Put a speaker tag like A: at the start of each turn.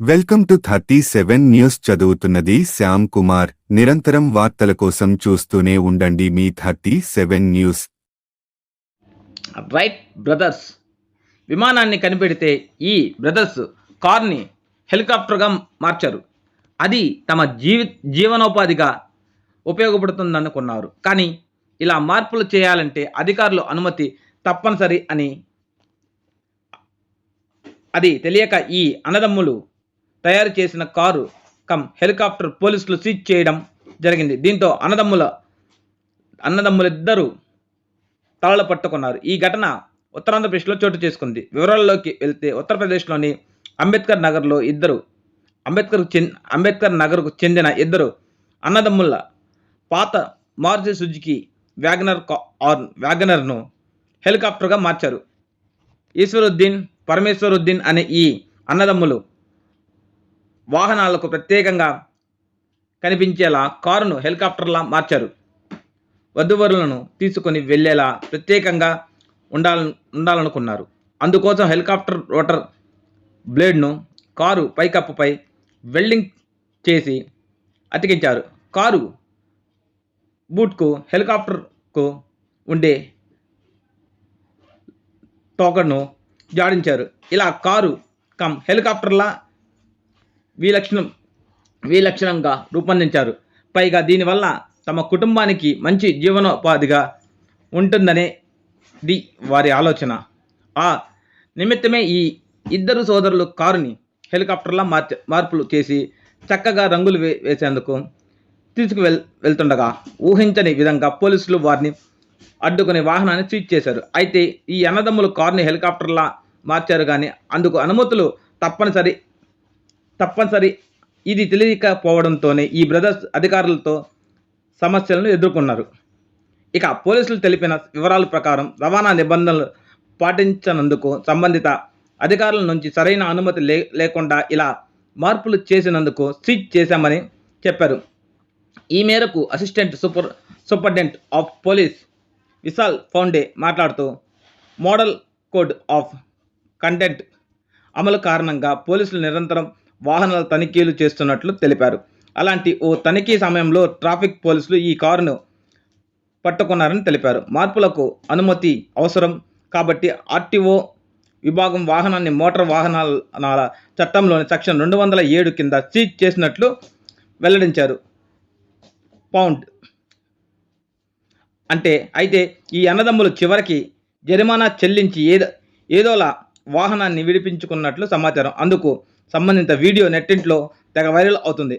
A: Welcome to 37 news. చదువుతున్నది శ్యామ్ కుమార్. నిరంతరం వార్తల కోసం చూస్తూనే ఉండండి మీ 37 న్యూస్.
B: రైట్ బ్రదర్స్ విమానాన్ని కనిపెడితే ఈ బ్రదర్స్ కార్ని హెలికాప్టర్గా మార్చారు. అది తమ జీవనోపాధిగా ఉపయోగపడుతుందనుకున్నారు. కానీ ఇలా మార్పులు చేయాలంటే అధికారుల అనుమతి తప్పనిసరి అని అది తెలియక ఈ అన్నదమ్ములు తయారు చేసిన కారు హెలికాప్టర్ పోలీసులు సీజ్ చేయడం జరిగింది. దీంతో అన్నదమ్ములిద్దరూ తలలు పట్టుకున్నారు. ఈ ఘటన ఉత్తరాంధ్రప్రదేశ్లో చోటు చేసుకుంది. వివరాల్లోకి వెళ్తే ఉత్తరప్రదేశ్లోని అంబేద్కర్ నగర్కు చెందిన ఇద్దరు అన్నదమ్ముల పాత మారుతి సుజుకి వ్యాగనర్ను హెలికాప్టర్గా మార్చారు. ఈశ్వరుద్దీన్, పరమేశ్వరుద్దీన్ అనే ఈ అన్నదమ్ములు వాహనాలకు ప్రత్యేకంగా కనిపించేలా కారును హెలికాప్టర్లా మార్చారు. వధూవరులను తీసుకొని వెళ్లేలా ప్రత్యేకంగా ఉండాలనుకున్నారు. అందుకోసం హెలికాప్టర్ రోటర్ బ్లేడ్ను కారు పైకప్పుపై వెల్డింగ్ చేసి అతికించారు. కారు బూట్కు హెలికాప్టర్కు ఉండే తోకను జాడించారు. ఇలా కారు హెలికాప్టర్లా విలక్షణంగా రూపొందించారు. పైగా దీనివల్ల తమ కుటుంబానికి మంచి జీవనోపాధిగా ఉంటుందనేది వారి ఆలోచన. ఆ నిమిత్తమే ఈ ఇద్దరు సోదరులు కారుని హెలికాప్టర్లా మార్పులు చేసి చక్కగా రంగులు వేసేందుకు వెళ్తుండగా ఊహించని విధంగా పోలీసులు వారిని అడ్డుకుని వాహనాన్ని సీజ్ చేశారు. అయితే ఈ అన్నదమ్ములు కారుని హెలికాప్టర్లా మార్చారు కానీ అందుకు అనుమతులు తప్పనిసరి ఇది తెలియకపోవడంతోనే ఈ బ్రదర్స్ అధికారులతో సమస్యలను ఎదుర్కొన్నారు. ఇక పోలీసులు తెలిపిన వివరాల ప్రకారం రవాణా నిబంధనలు పాటించనందుకు సంబంధిత అధికారుల నుంచి సరైన అనుమతి లేకుండా ఇలా మార్పులు చేసినందుకు సీజ్ చేశామని చెప్పారు. ఈ మేరకు assistant superintendent of police Vishal Phaunde మాట్లాడుతూ మోడల్ కోడ్ ఆఫ్ కండక్ట్ అమలు కారణంగా పోలీసులు నిరంతరం వాహనాల తనిఖీలు చేస్తున్నట్లు తెలిపారు. అలాంటి ఓ తనిఖీ సమయంలో ట్రాఫిక్ పోలీసులు ఈ కారును పట్టుకున్నారని తెలిపారు. మార్పులకు అనుమతి అవసరం కాబట్టి ఆర్టీఓ విభాగం వాహనాన్ని మోటార్ వాహనాల చట్టంలోని సెక్షన్ 207 కింద సీజ్ చేసినట్లు వెల్లడించారు. పౌండ్ అయితే ఈ అన్నదమ్ములు చివరికి జరిమానా చెల్లించి ఏదోలా వాహనాన్ని విడిపించుకున్నట్లు సమాచారం. అందుకు సంబంధిత వీడియో నెట్టింట్లో తెగ వైరల్ అవుతుంది.